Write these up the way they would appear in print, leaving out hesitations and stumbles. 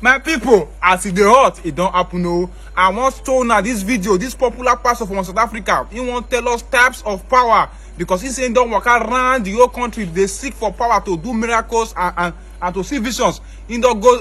My people, as it dey hot, it don't happen. No, I want to now this video, this popular pastor from South Africa. He want tell us types of power because he saying don't walk around the whole country. They seek for power to do miracles and to see visions. He don't go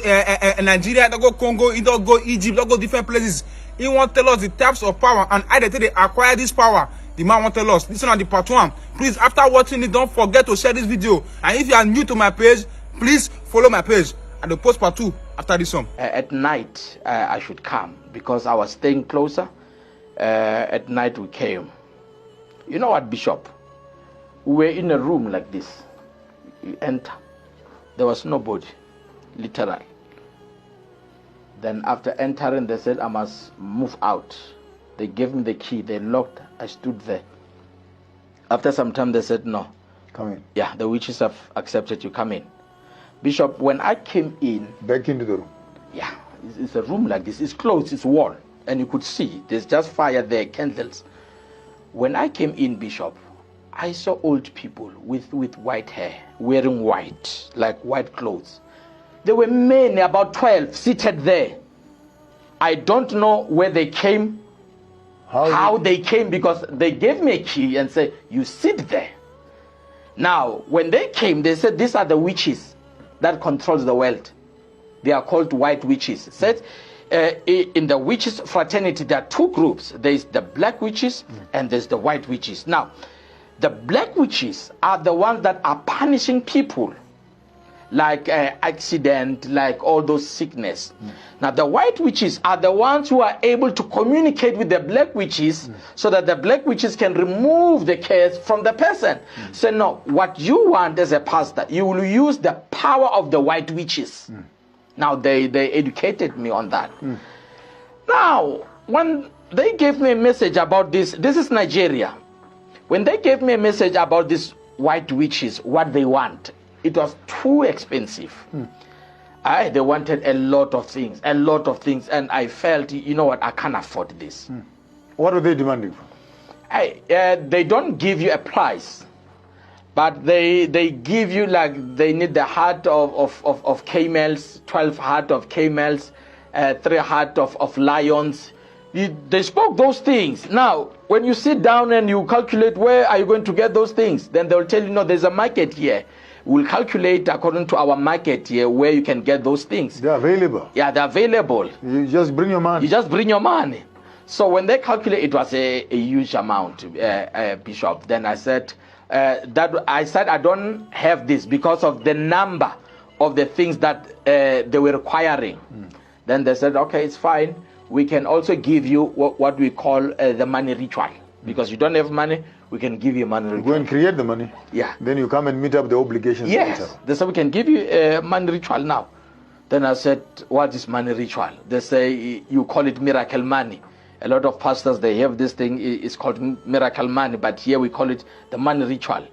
Nigeria, he don't go Congo, he don't go Egypt, he don't go different places. He want tell us the types of power and how they acquire this power. The man want tell us. Listen on the part 1. Please, after watching it, don't forget to share this video. And if you are new to my page, please follow my page. And the post part 2 after this one. At night, I should come because I was staying closer. At night, we came. You know what, Bishop? We were in a room like this. You enter. There was nobody, literal. Then after entering, they said I must move out. They gave me the key. They locked. I stood there. After some time, they said, no. Come in. Yeah, the witches have accepted you. Come in. Bishop, when I came in... Back into the room. Yeah, it's a room like this. It's closed, it's wall. And you could see, there's just fire there, candles. When I came in, Bishop, I saw old people with white hair, wearing white, like white clothes. There were men, about 12, seated there. I don't know where they came, how they came, because they gave me a key and said, you sit there. Now, when they came, they said, these are the witches that controls the world. They are called white witches. Said in the witches fraternity, there are 2 groups. There is the black witches and there's the white witches. Now, the black witches are the ones that are punishing people, like accident, like all those sickness. Now, the white witches are the ones who are able to communicate with the black witches so that the black witches can remove the curse from the person. So, no, what you want as a pastor, you will use the power of the white witches. Now, they educated me on that. Now, when they gave me a message about this is Nigeria. When they gave me a message about these white witches, what they want, it was too expensive. They wanted a lot of things, and I felt, you know what, I can't afford this. What are they demanding? They don't give you a price, but they give you, like, they need the heart of camels, 12 heart of camels, 3 heart of lions. They spoke those things. Now, when you sit down and you calculate where are you going to get those things, then they'll tell you, no, there's a market here. We'll calculate according to our market here where you can get those things. They're available. Yeah, they're available. You just bring your money. You just bring your money. So when they calculate, it was a huge amount, Bishop. Then I said, I don't have this because of the number of the things that they were requiring. Then they said, okay, it's fine. We can also give you what we call the money ritual. Because you don't have money, we can give you money ritual. Go and create the money. Yeah. Then you come and meet up the obligations. Yes. Later. They said, we can give you a money ritual now. Then I said, what is money ritual? They say, you call it miracle money. A lot of pastors, they have this thing, it's called miracle money, but here we call it the money ritual.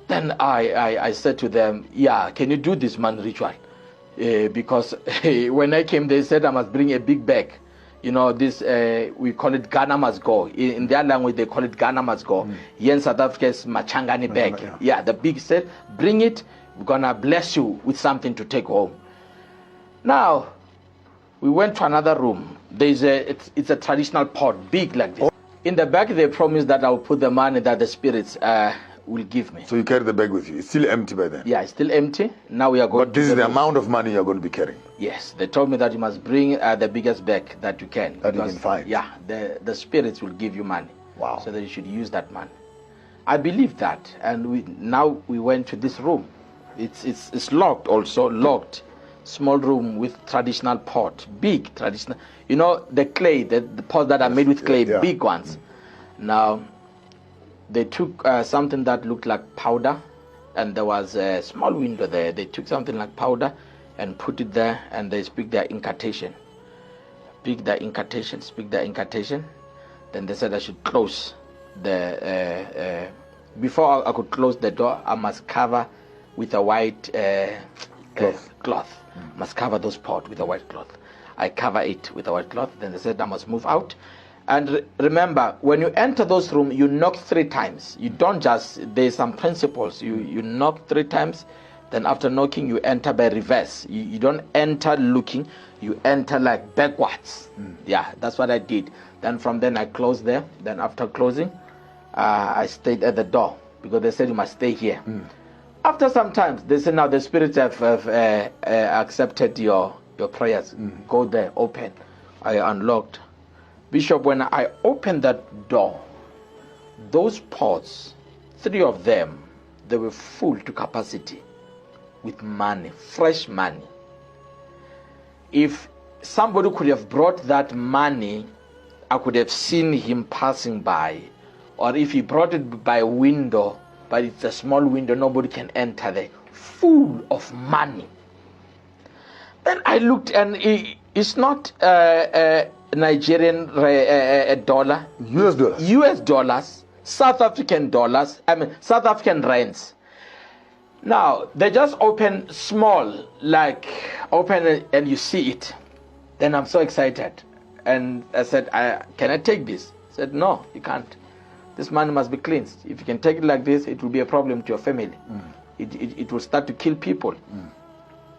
Then I said to them, yeah, can you do this money ritual? Because when I came, they said I must bring a big bag. You know, this, we call it Ghana must go. In their language, they call it Ghana must go. Here in South Africa, it's Machangani bag. Yeah, the big said, bring it, we're going to bless you with something to take home. Now, we went to another room. It's a traditional pot, big like this. In the back, they promised that I'll put the money that the spirits will give me. So you carry the bag with you. It's still empty by then? Yeah, it's still empty. Now we are going But this is the amount of money you're going to be carrying? Yes. They told me that you must bring the biggest bag that you can. That you can find? Yeah, the spirits will give you money. Wow. So that you should use that money. I believe that. And now we went to this room. It's locked also, locked. Small room with traditional pot, big traditional. You know, the clay, the pots that are made with clay, big ones. Now, they took something that looked like powder, and there was a small window there. They took something like powder and put it there, and they speak their incantation. Speak their incantation. Then they said I should close the... before I could close the door, I must cover with a white cloth. Must cover those pots with a white cloth. I cover it with a white cloth. Then they said I must move out. And remember, when you enter those rooms, you knock 3 times. You don't just, there's some principles. You knock 3 times. Then after knocking, you enter by reverse. You don't enter looking, you enter like backwards. Yeah, that's what I did. Then from then I closed there. Then after closing, I stayed at the door because they said you must stay here. After some time, they said now the spirits have accepted your prayers. Go there, open. I unlocked. Bishop, when I opened that door, those pots, 3 of them, they were full to capacity with money, fresh money. If somebody could have brought that money, I could have seen him passing by. Or if he brought it by window, but it's a small window, nobody can enter there. Full of money. Then I looked, and it's not Nigerian dollar. US dollars. US dollars, South African dollars, South African rands. Now, they just open small, like open it and you see it. Then I'm so excited. And I said, can I take this? He said, no, you can't. This money must be cleansed. If you can take it like this, it will be a problem to your family. It will start to kill people.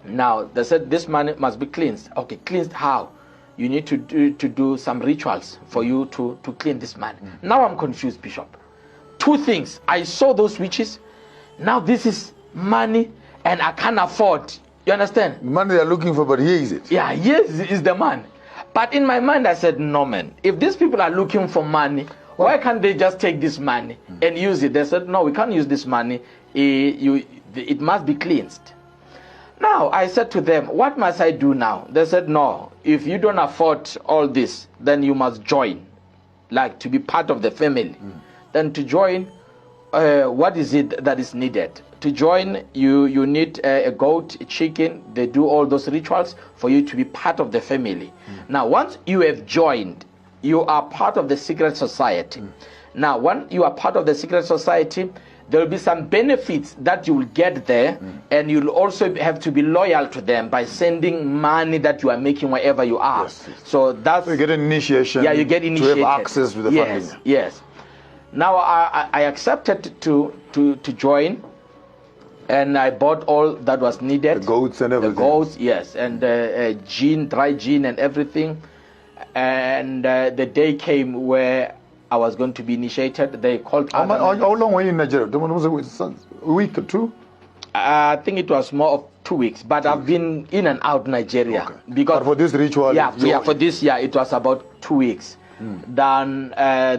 Now, they said this money must be cleansed. Okay, cleansed how? You need to do some rituals for you to clean this money. Now I'm confused, Bishop. 2 things. I saw those witches. Now this is money and I can't afford. You understand? The money they're looking for, but here is it. Yeah, yes is the man. But in my mind I said, no man, if these people are looking for money, why can't they just take this money and use it? They said, no, we can't use this money. It must be cleansed. Now I said to them, what must I do now? They said, no, if you don't afford all this, then you must join, like to be part of the family. Then to join, what is it that is needed? To join, you need a goat, a chicken. They do all those rituals for you to be part of the family. Now, once you have joined, you are part of the secret society. Now, when you are part of the secret society, there will be some benefits that you will get there, and you'll also have to be loyal to them by sending money that you are making wherever you are. Yes. So that's... You get an initiation. Yeah, you get initiated. To have access to the funding. Yes. Now, I accepted to join, and I bought all that was needed. The goats and everything. The goats, yes, and gin, dry gin and everything. And the day came where I was going to be initiated. They called. How long were you in Nigeria? Was it a week or 2? I think it was more of 2 weeks, but I've been in and out Nigeria. Okay. Because but for this ritual, for this year it was about 2 weeks. Then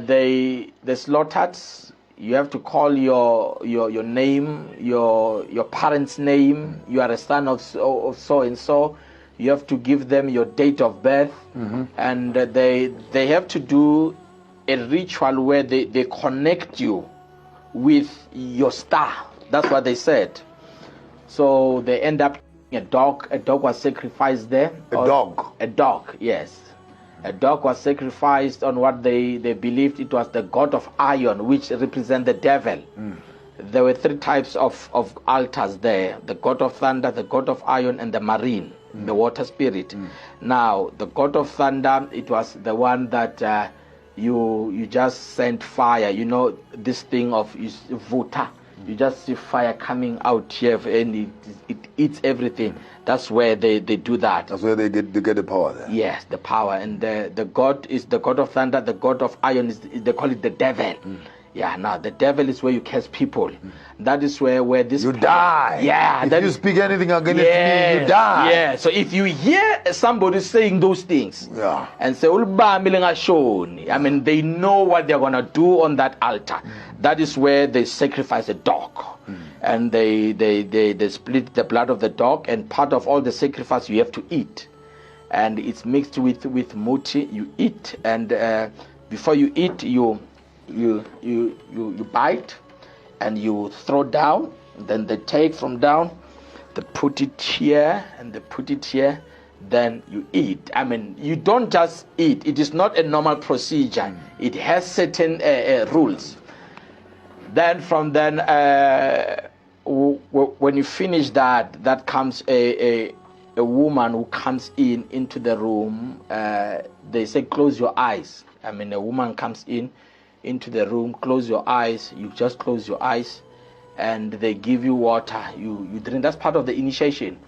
they slaughtered. You have to call your name, your parents' name. You are a son of so and so. You have to give them your date of birth, and they have to do a ritual where they connect you with your star. That's what they said. So they end up a dog. A dog was sacrificed there. A dog, yes. A dog was sacrificed on what they believed it was the god of iron, which represent the devil. There were 3 types of altars there: the god of thunder, the god of iron, and the marine, the water spirit. Now, the god of thunder, it was the one that you just sent fire. You know this thing of vuta. You just see fire coming out here, and it eats everything. That's where they do that. That's where they get the power there. Yes, the power. And the god is the god of thunder. The god of iron they call it the devil. Yeah, now the devil is where you curse people. That is where this... You die. Yeah. If you speak anything against me, you die. Yeah, so if you hear somebody saying those things, and say, I mean, they know what they're going to do on that altar. That is where they sacrifice a dog. And they split the blood of the dog, and part of all the sacrifice you have to eat. And it's mixed with muti. You eat, and before you eat, you bite and you throw down, then they take from down, they put it here and they put it here, then you eat. I mean, you don't just eat. It is not a normal procedure. It has certain rules. Then from then, when you finish that comes a woman who comes into the room. They say close your eyes. I mean, a woman comes into the room, close your eyes. You just close your eyes, and they give you water. You drink. That's part of the initiation.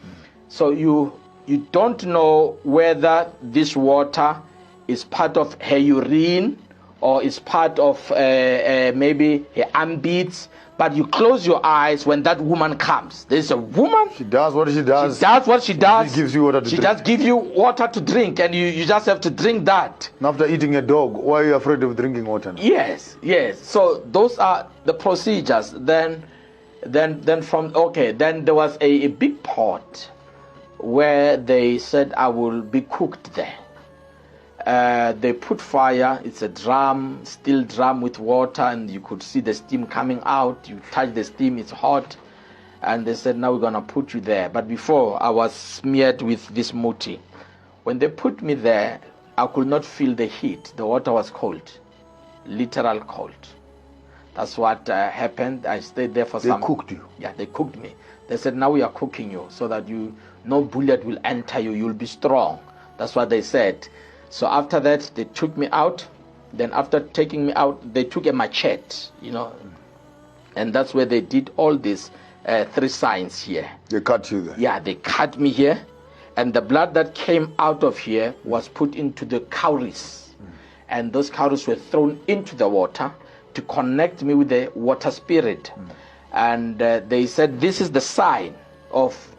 So you don't know whether this water is part of her urine or is part of maybe her armpits. But you close your eyes when that woman comes. There's a woman. She does what she does. She does what she does. She gives you water to She drink. just gives you water to drink, and you just have to drink that. And after eating a dog, why are you afraid of drinking water now? Yes. So those are the procedures. Then there was a big pot where they said I will be cooked there. They put fire. It's a drum, steel drum with water, and you could see the steam coming out. You touch the steam, it's hot. And they said, now we're going to put you there. But before, I was smeared with this muti. When they put me there, I could not feel the heat. The water was cold, literal cold. That's what happened. I stayed there for some... They cooked you? Yeah, they cooked me. They said, now we are cooking you so that no bullet will enter you. You'll be strong. That's what they said. So after that, they took me out. Then after taking me out, they took a machete, and that's where they did all these 3 signs here. They cut you there? Yeah, they cut me here, and the blood that came out of here was put into the cowries, and those cowries were thrown into the water to connect me with the water spirit. And they said, this is the sign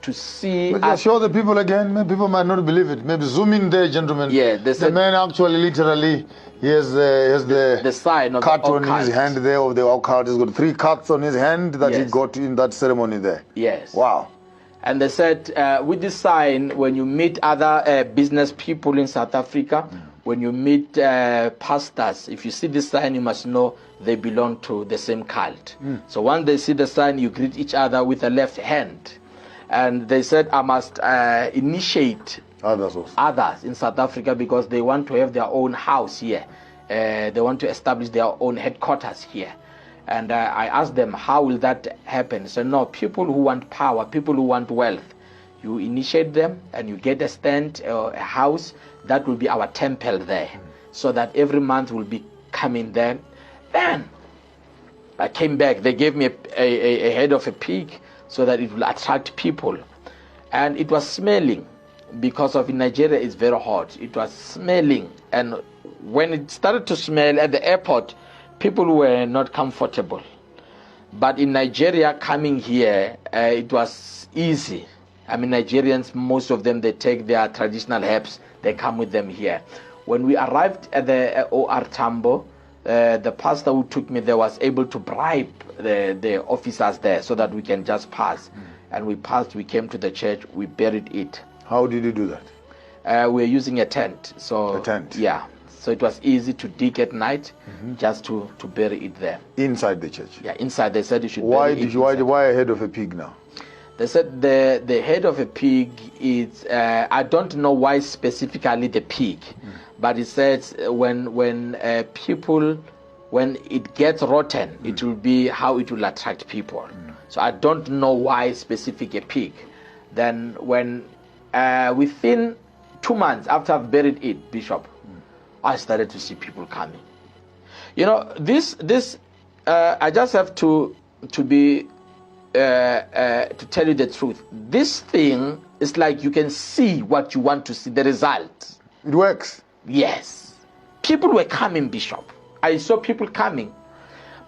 to see. But just show the people again. Maybe people might not believe it. Maybe zoom in there, gentlemen. Yeah, they said the man actually literally he has the sign of cut the on his hand there of the occult. He's got 3 cuts on his hand that he Yes. got in that ceremony there. Yes. Wow. And they said, with this sign, when you meet other business people in South Africa, when you meet pastors, if you see this sign, you must know they belong to the same cult. So once they see the sign, you greet each other with the left hand. And they said, I must initiate Others also. others in South Africa because they want to have their own house here. They want to establish their own headquarters here. And I asked them, how will that happen? So no, people who want power, people who want wealth, you initiate them and you get a stand, a house, that will be our temple there. So that every month will be coming there. Then I came back, they gave me a head of a pig so that it will attract people. And it was smelling because of in Nigeria it's very hot. It was smelling, and when it started to smell at the airport, people were not comfortable. But in Nigeria, coming here, it was easy. I mean, Nigerians, most of them, they take their traditional herbs, they come with them here. When we arrived at the OR Tambo, the pastor who took me there was able to bribe the officers there so that we can just pass. And we passed, we came to the church, we buried it. How did you do that? We're using a tent. So a tent? Yeah. So it was easy to dig at night, just to bury it there. Inside the church? Yeah, inside. They said you should Why bury it why a head of a pig now? They said the head of a pig is, I don't know why specifically the pig, but it says when it gets rotten, it will be how it will attract people. So I don't know why specific a pig. Then when within 2 months after I've buried it, Bishop, I started to see people coming. This I just have to be to tell you the truth. This thing is like you can see what you want to see, the result. It works. Yes. People were coming, Bishop. I saw people coming.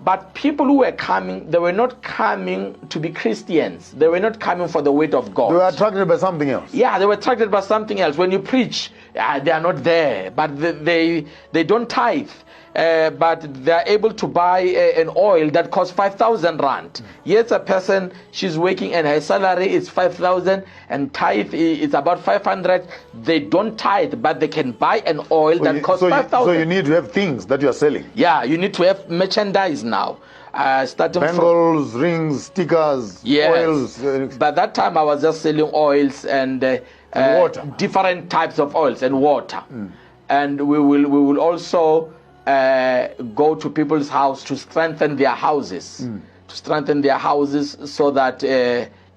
But people who were coming, they were not coming to be Christians. They were not coming for the word of God. They were attracted by something else. Yeah, they were attracted by something else. When you preach, they are not there. But they don't tithe. But they are able to buy an oil that costs 5,000 rand. Yes, a person, she's working and her salary is 5,000 and tithe is about 500. They don't tithe, but they can buy an oil that costs 5,000. So you need to have things that you are selling. Yeah, you need to have merchandise now. Starting Bangles, rings, stickers, oils. By that time, I was just selling oils and water. Different types of oils and water. And we will also go to people's house to strengthen their houses, so that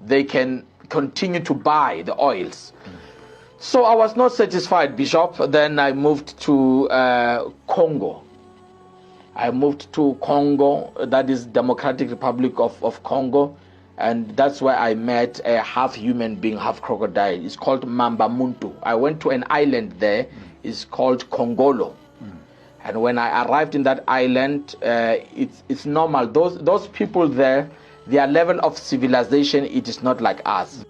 they can continue to buy the oils. So I was not satisfied, Bishop. Then I moved to Congo. I moved to Congo, that is Democratic Republic of Congo, and that's where I met a half human being, half crocodile. It's called Mamba Muntu. I went to an island there, it's called Congolo. And when I arrived in that island, it's normal. Those people there, their level of civilization, it is not like us.